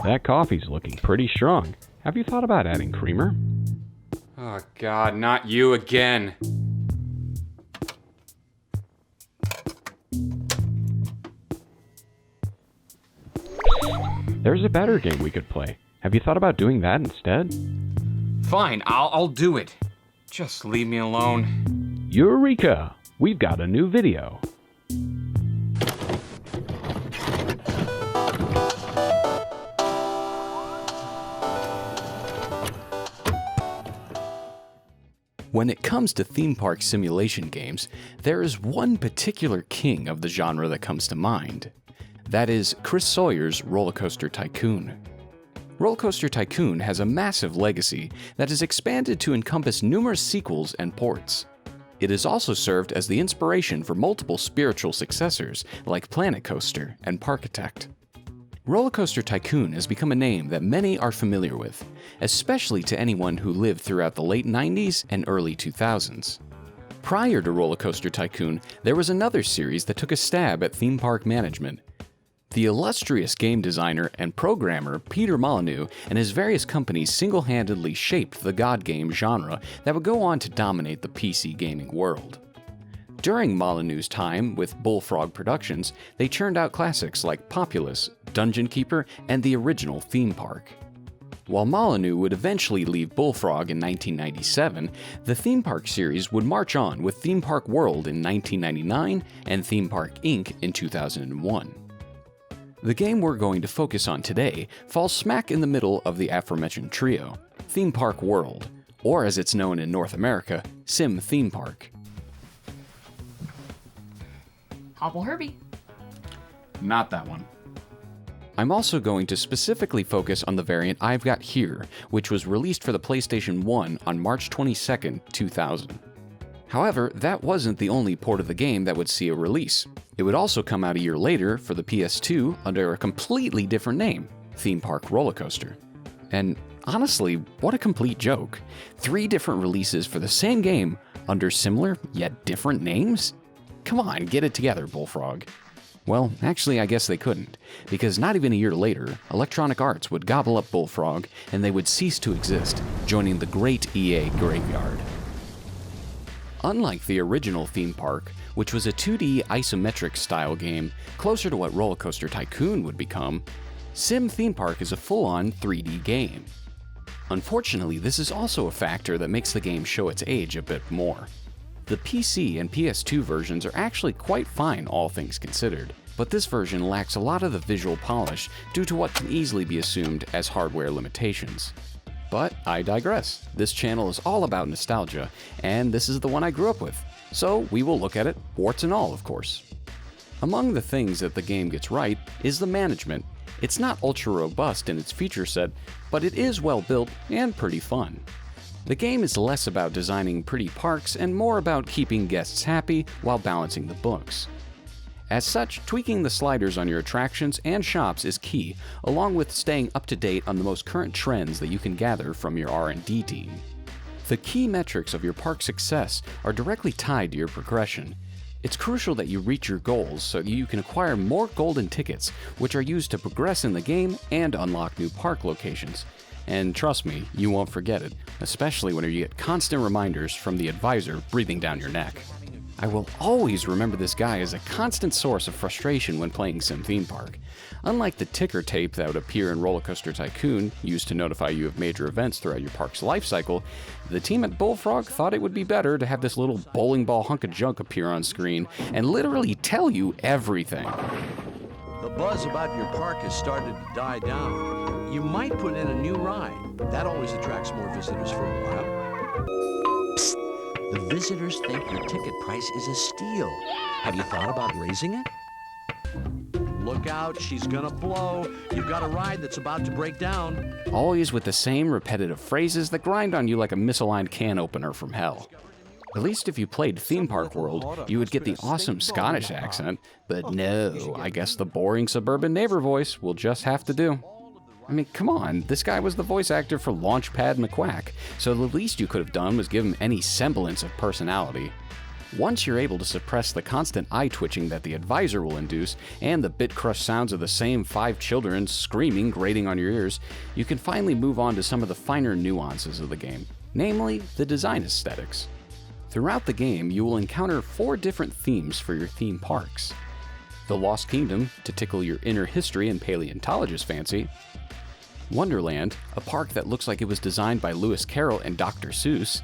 That coffee's looking pretty strong. Have you thought about adding creamer? Oh God, not you again. There's a better game we could play. Have you thought about doing that instead? Fine, I'll do it. Just leave me alone. Eureka! We've got a new video. When it comes to theme park simulation games, there is one particular king of the genre that comes to mind. That is Chris Sawyer's Roller Coaster Tycoon. Roller Coaster Tycoon has a massive legacy that has expanded to encompass numerous sequels and ports. It has also served as the inspiration for multiple spiritual successors like Planet Coaster and Parkitect. Roller Coaster Tycoon has become a name that many are familiar with, especially to anyone who lived throughout the late 90s and early 2000s. Prior to Roller Coaster Tycoon, there was another series that took a stab at theme park management. The illustrious game designer and programmer Peter Molyneux and his various companies single-handedly shaped the god game genre that would go on to dominate the PC gaming world. During Molyneux's time with Bullfrog Productions, they churned out classics like Populous, Dungeon Keeper, and the original Theme Park. While Molyneux would eventually leave Bullfrog in 1997, the Theme Park series would march on with Theme Park World in 1999 and Theme Park Inc. in 2001. The game we're going to focus on today falls smack in the middle of the aforementioned trio, Theme Park World, or as it's known in North America, Sim Theme Park. Hobble Herbie. Not that one. I'm also going to specifically focus on the variant I've got here, which was released for the PlayStation 1 on March 22, 2000. However, that wasn't the only port of the game that would see a release. It would also come out a year later for the PS2 under a completely different name, Theme Park Roller Coaster. And honestly, what a complete joke. 3 different releases for the same game under similar yet different names? Come on, get it together, Bullfrog. Well, actually, I guess they couldn't, because not even a year later, Electronic Arts would gobble up Bullfrog and they would cease to exist, joining the great EA graveyard. Unlike the original Theme Park, which was a 2D isometric style game closer to what Roller Coaster Tycoon would become, Sim Theme Park is a full-on 3D game. Unfortunately, this is also a factor that makes the game show its age a bit more. The PC and PS2 versions are actually quite fine, all things considered, but this version lacks a lot of the visual polish due to what can easily be assumed as hardware limitations. But I digress. This channel is all about nostalgia, and this is the one I grew up with, so we will look at it, warts and all, of course. Among the things that the game gets right is the management. It's not ultra robust in its feature set, but it is well built and pretty fun. The game is less about designing pretty parks and more about keeping guests happy while balancing the books. As such, tweaking the sliders on your attractions and shops is key, along with staying up to date on the most current trends that you can gather from your R&D team. The key metrics of your park success are directly tied to your progression. It's crucial that you reach your goals so that you can acquire more golden tickets, which are used to progress in the game and unlock new park locations. And trust me, you won't forget it, especially when you get constant reminders from the advisor breathing down your neck. I will always remember this guy as a constant source of frustration when playing Sim Theme Park. Unlike the ticker tape that would appear in Roller Coaster Tycoon, used to notify you of major events throughout your park's life cycle, the team at Bullfrog thought it would be better to have this little bowling ball hunk of junk appear on screen and literally tell you everything. The buzz about your park has started to die down. You might put in a new ride. That always attracts more visitors for a while. Psst. The visitors think your ticket price is a steal. Have you thought about raising it? Look out, she's gonna blow. You've got a ride that's about to break down. Always with the same repetitive phrases that grind on you like a misaligned can opener from hell. At least if you played Theme Park World, you would get the awesome Scottish accent, but no, I guess the boring suburban neighbor voice will just have to do. I mean, come on, this guy was the voice actor for Launchpad McQuack, so the least you could have done was give him any semblance of personality. Once you're able to suppress the constant eye twitching that the advisor will induce and the bit crush sounds of the same 5 children screaming, grating on your ears, you can finally move on to some of the finer nuances of the game, namely the design aesthetics. Throughout the game, you will encounter 4 different themes for your theme parks. The Lost Kingdom, to tickle your inner history and paleontologist fancy. Wonderland, a park that looks like it was designed by Lewis Carroll and Dr. Seuss.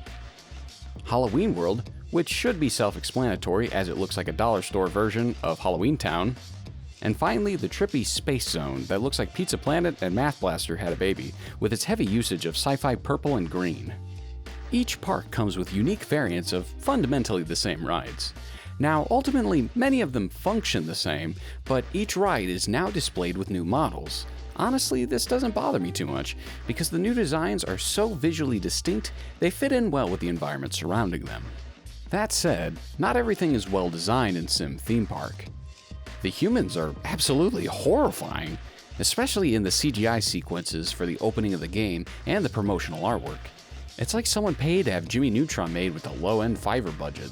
Halloween World, which should be self-explanatory as it looks like a dollar store version of Halloween Town. And finally, the trippy Space Zone that looks like Pizza Planet and Math Blaster had a baby, with its heavy usage of sci-fi purple and green. Each park comes with unique variants of fundamentally the same rides. Now, ultimately, many of them function the same, but each ride is now displayed with new models. Honestly, this doesn't bother me too much, because the new designs are so visually distinct, they fit in well with the environment surrounding them. That said, not everything is well designed in Sim Theme Park. The humans are absolutely horrifying, especially in the CGI sequences for the opening of the game and the promotional artwork. It's like someone paid to have Jimmy Neutron made with a low-end Fiverr budget.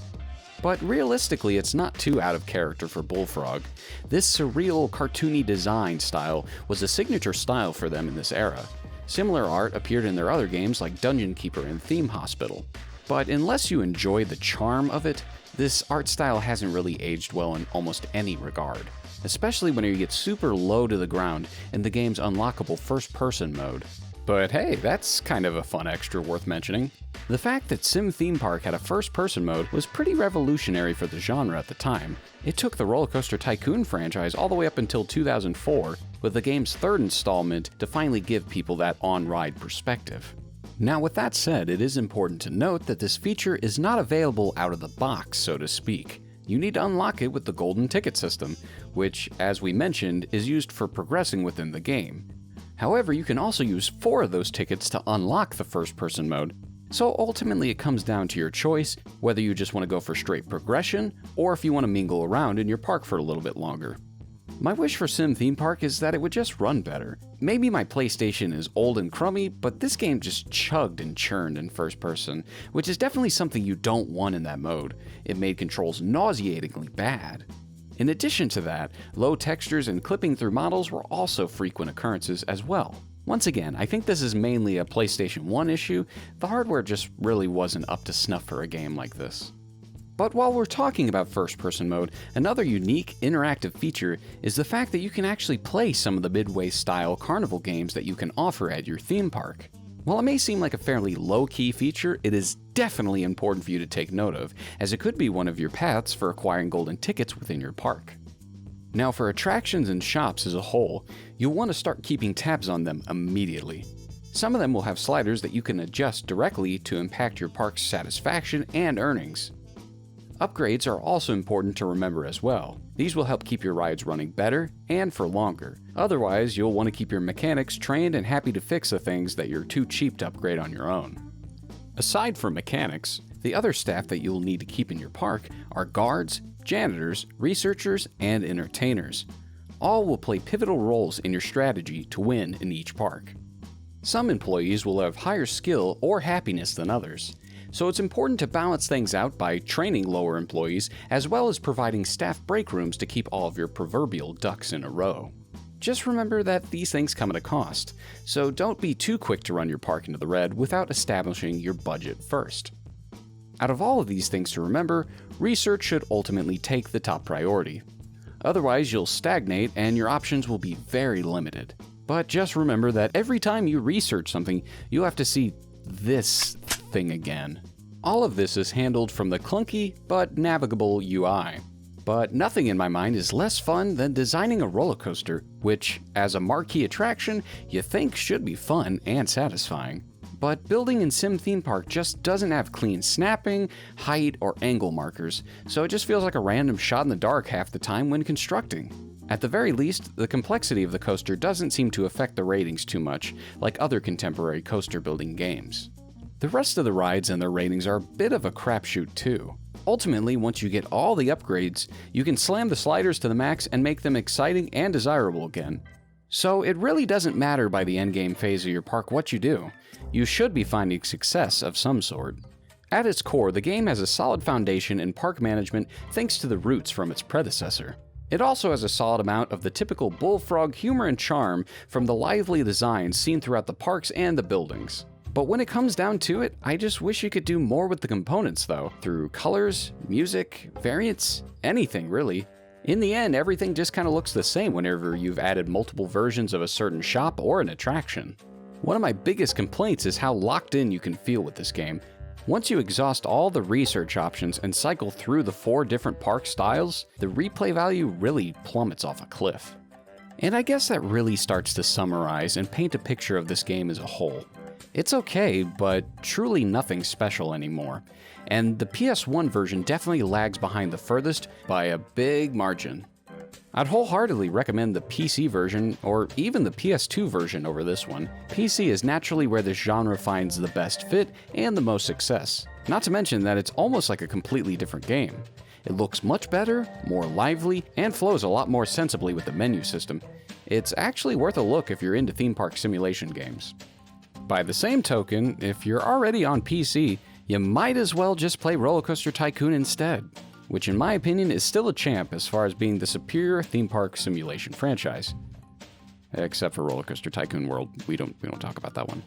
But realistically, it's not too out of character for Bullfrog. This surreal, cartoony design style was a signature style for them in this era. Similar art appeared in their other games like Dungeon Keeper and Theme Hospital. But unless you enjoy the charm of it, this art style hasn't really aged well in almost any regard, especially when you get super low to the ground in the game's unlockable first-person mode. But hey, that's kind of a fun extra worth mentioning. The fact that Sim Theme Park had a first-person mode was pretty revolutionary for the genre at the time. It took the Roller Coaster Tycoon franchise all the way up until 2004, with the game's 3rd installment to finally give people that on-ride perspective. Now with that said, it is important to note that this feature is not available out of the box, so to speak. You need to unlock it with the Golden Ticket system, which, as we mentioned, is used for progressing within the game. However, you can also use 4 of those tickets to unlock the first-person mode, so ultimately it comes down to your choice, whether you just want to go for straight progression, or if you want to mingle around in your park for a little bit longer. My wish for Sim Theme Park is that it would just run better. Maybe my PlayStation is old and crummy, but this game just chugged and churned in first person, which is definitely something you don't want in that mode. It made controls nauseatingly bad. In addition to that, low textures and clipping through models were also frequent occurrences as well. Once again, I think this is mainly a PlayStation 1 issue. The hardware just really wasn't up to snuff for a game like this. But while we're talking about first-person mode, another unique interactive feature is the fact that you can actually play some of the Midway-style carnival games that you can offer at your theme park. While it may seem like a fairly low-key feature, it is definitely important for you to take note of, as it could be one of your paths for acquiring golden tickets within your park. Now for attractions and shops as a whole, you'll want to start keeping tabs on them immediately. Some of them will have sliders that you can adjust directly to impact your park's satisfaction and earnings. Upgrades are also important to remember as well. These will help keep your rides running better and for longer. Otherwise, you'll want to keep your mechanics trained and happy to fix the things that you're too cheap to upgrade on your own. Aside from mechanics, the other staff that you'll need to keep in your park are guards, janitors, researchers, and entertainers. All will play pivotal roles in your strategy to win in each park. Some employees will have higher skill or happiness than others, so it's important to balance things out by training lower employees as well as providing staff break rooms to keep all of your proverbial ducks in a row. Just remember that these things come at a cost, so don't be too quick to run your park into the red without establishing your budget first. Out of all of these things to remember, research should ultimately take the top priority. Otherwise, you'll stagnate and your options will be very limited. But just remember that every time you research something, you'll have to see this thing again. All of this is handled from the clunky but navigable UI. But nothing in my mind is less fun than designing a roller coaster, which, as a marquee attraction, you think should be fun and satisfying. But building in Sim Theme Park just doesn't have clean snapping, height, or angle markers, so it just feels like a random shot in the dark half the time when constructing. At the very least, the complexity of the coaster doesn't seem to affect the ratings too much, like other contemporary coaster building games. The rest of the rides and their ratings are a bit of a crapshoot too. Ultimately, once you get all the upgrades, you can slam the sliders to the max and make them exciting and desirable again. So it really doesn't matter by the endgame phase of your park what you do. You should be finding success of some sort. At its core, the game has a solid foundation in park management thanks to the roots from its predecessor. It also has a solid amount of the typical Bullfrog humor and charm from the lively designs seen throughout the parks and the buildings. But when it comes down to it, I just wish you could do more with the components though, through colors, music, variants, anything really. In the end, everything just kind of looks the same whenever you've added multiple versions of a certain shop or an attraction. One of my biggest complaints is how locked in you can feel with this game. Once you exhaust all the research options and cycle through the 4 different park styles, the replay value really plummets off a cliff. And I guess that really starts to summarize and paint a picture of this game as a whole. It's okay, but truly nothing special anymore. And the PS1 version definitely lags behind the furthest by a big margin. I'd wholeheartedly recommend the PC version, or even the PS2 version over this one. PC is naturally where this genre finds the best fit and the most success. Not to mention that it's almost like a completely different game. It looks much better, more lively, and flows a lot more sensibly with the menu system. It's actually worth a look if you're into theme park simulation games. By the same token, if you're already on PC, you might as well just play Roller Coaster Tycoon instead, which in my opinion is still a champ as far as being the superior theme park simulation franchise. Except for Roller Coaster Tycoon World, we don't talk about that one.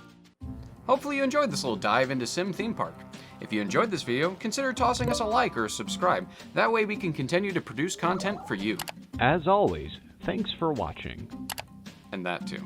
Hopefully you enjoyed this little dive into Sim Theme Park. If you enjoyed this video, consider tossing us a like or a subscribe. That way we can continue to produce content for you. As always, thanks for watching. And that too.